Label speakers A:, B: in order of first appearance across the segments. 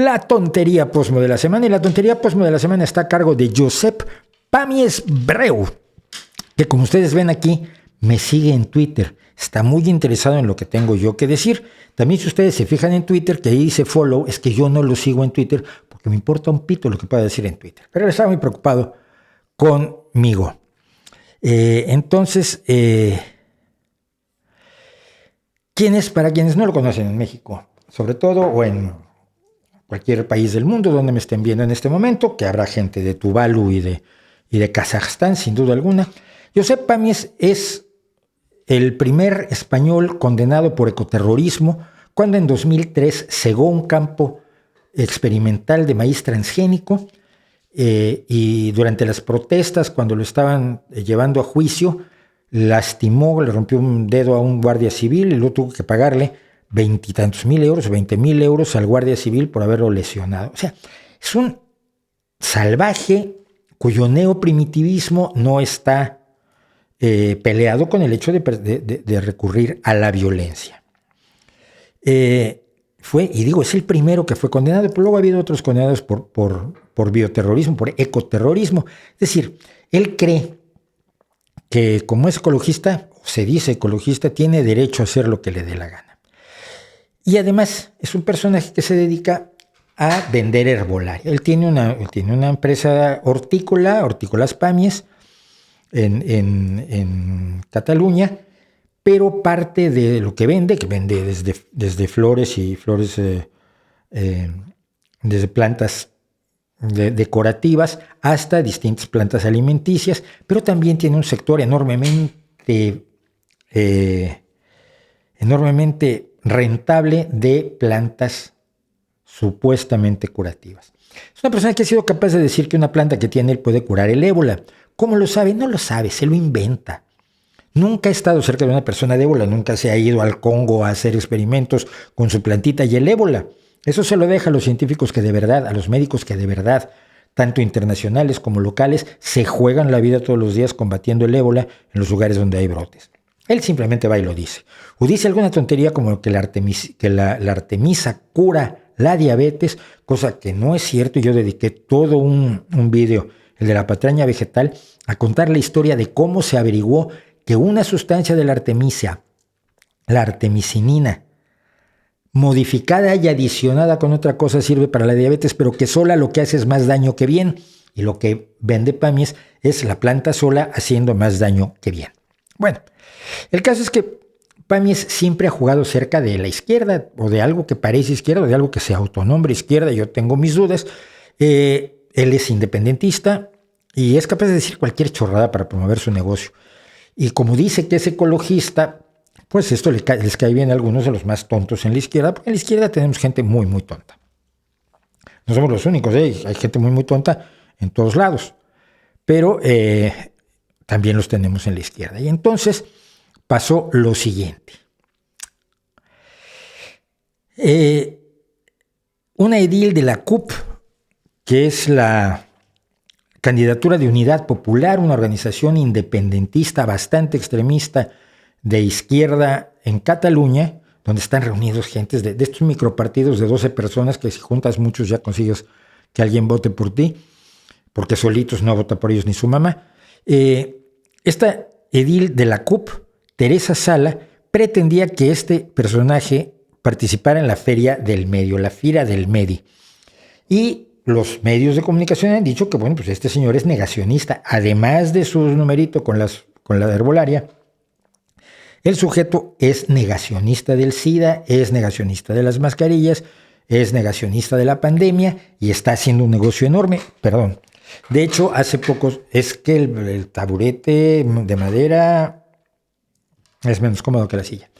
A: la tontería Posmo de la semana. Y la tontería Posmo de la semana está a cargo de Josep Pàmies Breu, que como ustedes ven aquí, me sigue en Twitter. Está muy interesado en lo que tengo yo que decir. También si ustedes se fijan en Twitter, que ahí dice follow, es que yo no lo sigo en Twitter porque me importa un pito lo que pueda decir en Twitter. Pero él estaba muy preocupado conmigo. Entonces, para quienes no lo conocen en México, sobre todo, o en cualquier país del mundo donde me estén viendo en este momento, que habrá gente de Tuvalu y de Kazajstán, sin duda alguna, Josep Pàmies es el primer español condenado por ecoterrorismo cuando en 2003 cegó un campo experimental de maíz transgénico y durante las protestas, cuando lo estaban llevando a juicio, lastimó, le rompió un dedo a un guardia civil y luego tuvo que pagarle 20 y tantos mil euros, 20,000 euros al guardia civil por haberlo lesionado. O sea, es un salvaje cuyo neoprimitivismo no está peleado con el hecho de recurrir a la violencia. Es el primero que fue condenado, pero luego ha habido otros condenados por bioterrorismo, por ecoterrorismo. Es decir, él cree que como es ecologista, o se dice ecologista, tiene derecho a hacer lo que le dé la gana. Y además es un personaje que se dedica a vender herbolaria. Él tiene una empresa hortícola, Hortícolas Pàmies, en Cataluña, pero parte de lo que vende desde flores y flores, desde plantas decorativas hasta distintas plantas alimenticias, pero también tiene un sector enormemente rentable de plantas supuestamente curativas. Es una persona que ha sido capaz de decir que una planta que tiene él puede curar el ébola. ¿Cómo lo sabe? No lo sabe, se lo inventa. Nunca ha estado cerca de una persona de ébola, nunca se ha ido al Congo a hacer experimentos con su plantita y el ébola. Eso se lo deja a los científicos que de verdad, a los médicos que de verdad, tanto internacionales como locales, se juegan la vida todos los días combatiendo el ébola en los lugares donde hay brotes. Él simplemente va y lo dice. O dice alguna tontería como que la artemisa cura la diabetes, cosa que no es cierto. Y yo dediqué todo un video, el de la patraña vegetal, a contar la historia de cómo se averiguó que una sustancia de la artemisia, la artemisinina, modificada y adicionada con otra cosa sirve para la diabetes, pero que sola lo que hace es más daño que bien. Y lo que vende Pàmies es la planta sola haciendo más daño que bien. Bueno, el caso es que Pàmies siempre ha jugado cerca de la izquierda, o de algo que parece izquierda, o de algo que se autonombre izquierda. Yo tengo mis dudas. Él es independentista y es capaz de decir cualquier chorrada para promover su negocio. Y como dice que es ecologista, pues esto les cae bien a algunos de los más tontos en la izquierda, porque en la izquierda tenemos gente muy, muy tonta. No somos los únicos, hay gente muy, muy tonta en todos lados, pero también los tenemos en la izquierda. Y entonces pasó lo siguiente. Una edil de la CUP, que es la Candidatura de Unidad Popular, una organización independentista bastante extremista de izquierda en Cataluña, donde están reunidos gentes de estos micropartidos de 12 personas que si juntas muchos ya consigues que alguien vote por ti, porque solitos no vota por ellos ni su mamá. Esta edil de la CUP, Teresa Sala, pretendía que este personaje participara en la Feria del Medio, la Fira del Medi. Y los medios de comunicación han dicho que, bueno, pues este señor es negacionista. Además de su numerito con la herbolaria, el sujeto es negacionista del SIDA, es negacionista de las mascarillas, es negacionista de la pandemia y está haciendo un negocio enorme. Perdón. De hecho, hace poco es que el taburete de madera es menos cómodo que la silla.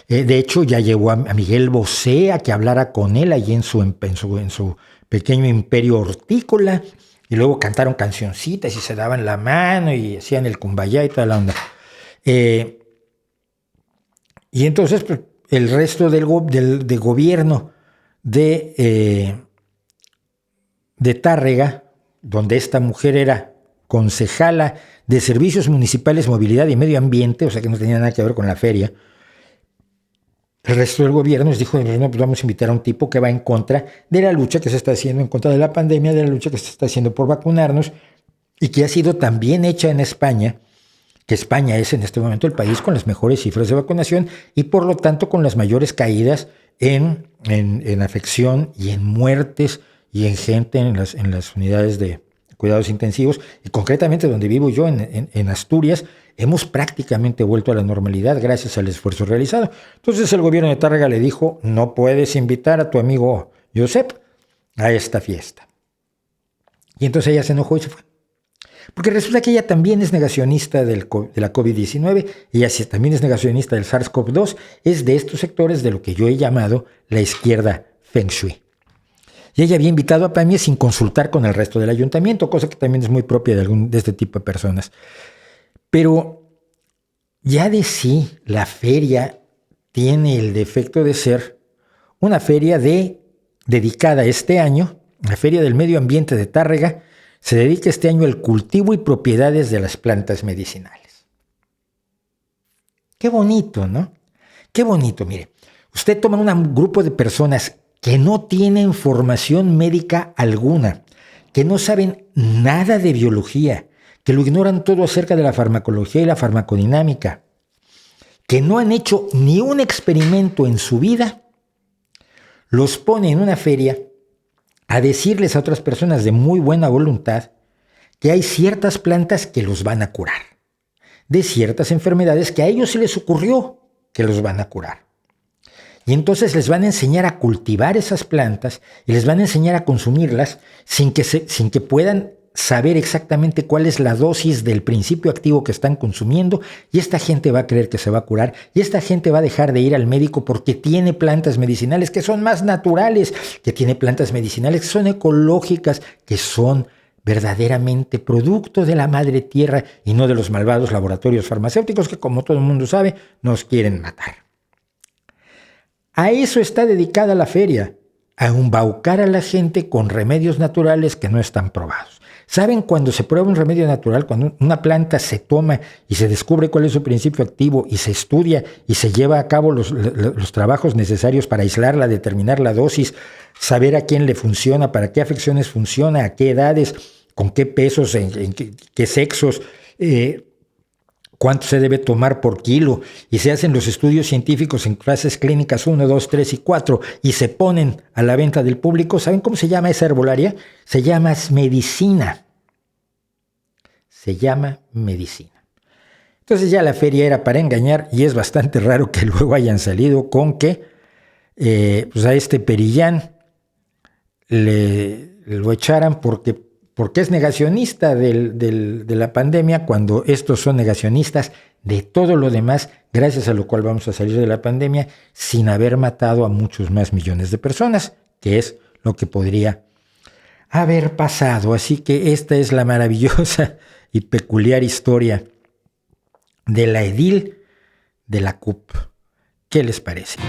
A: De hecho, ya llevó a Miguel Bosé a que hablara con él allí en su pequeño imperio hortícola, y luego cantaron cancioncitas y se daban la mano y hacían el cumbayá y toda la onda. Y entonces pues, el resto del gobierno de Tárrega, donde esta mujer era concejala de Servicios Municipales, Movilidad y Medio Ambiente, o sea que no tenía nada que ver con la feria, el resto del gobierno les dijo, no, pues vamos a invitar a un tipo que va en contra de la lucha que se está haciendo en contra de la pandemia, de la lucha que se está haciendo por vacunarnos y que ha sido también hecha en España, que España es en este momento el país con las mejores cifras de vacunación y por lo tanto con las mayores caídas en afección y en muertes y en gente en las unidades de cuidados intensivos, y concretamente donde vivo yo, en Asturias, hemos prácticamente vuelto a la normalidad gracias al esfuerzo realizado. Entonces el gobierno de Tárrega le dijo, no puedes invitar a tu amigo Josep a esta fiesta. Y entonces ella se enojó y se fue. Porque resulta que ella también es negacionista de la COVID-19, ella también es negacionista del SARS-CoV-2, es de estos sectores de lo que yo he llamado la izquierda Feng Shui. Y ella había invitado a Pamia sin consultar con el resto del ayuntamiento, cosa que también es muy propia de este tipo de personas. Pero ya de sí, la feria tiene el defecto de ser una feria dedicada este año, la Feria del Medio Ambiente de Tárrega, se dedica este año al cultivo y propiedades de las plantas medicinales. Qué bonito, ¿no? Qué bonito, mire. Usted toma un grupo de personas que no tienen formación médica alguna, que no saben nada de biología, que lo ignoran todo acerca de la farmacología y la farmacodinámica, que no han hecho ni un experimento en su vida, los pone en una feria a decirles a otras personas de muy buena voluntad que hay ciertas plantas que los van a curar, de ciertas enfermedades que a ellos se les ocurrió que los van a curar. Y entonces les van a enseñar a cultivar esas plantas y les van a enseñar a consumirlas sin que puedan saber exactamente cuál es la dosis del principio activo que están consumiendo, y esta gente va a creer que se va a curar, y esta gente va a dejar de ir al médico porque tiene plantas medicinales que son más naturales, que tiene plantas medicinales que son ecológicas, que son verdaderamente producto de la madre tierra y no de los malvados laboratorios farmacéuticos que, como todo el mundo sabe, nos quieren matar. A eso está dedicada la feria, a embaucar a la gente con remedios naturales que no están probados. ¿Saben cuando se prueba un remedio natural? Cuando una planta se toma y se descubre cuál es su principio activo y se estudia y se lleva a cabo los trabajos necesarios para aislarla, determinar la dosis, saber a quién le funciona, para qué afecciones funciona, a qué edades, con qué pesos, en qué sexos, cuánto se debe tomar por kilo, y se hacen los estudios científicos en fases clínicas 1, 2, 3 y 4 y se ponen a la venta del público? ¿Saben cómo se llama esa herbolaria? Se llama medicina. Se llama medicina. Entonces ya la feria era para engañar, y es bastante raro que luego hayan salido con que pues a este Perillán lo echaran porque es negacionista de la pandemia, cuando estos son negacionistas de todo lo demás, gracias a lo cual vamos a salir de la pandemia sin haber matado a muchos más millones de personas, que es lo que podría haber pasado. Así que esta es la maravillosa y peculiar historia de la edil de la CUP. ¿Qué les parece?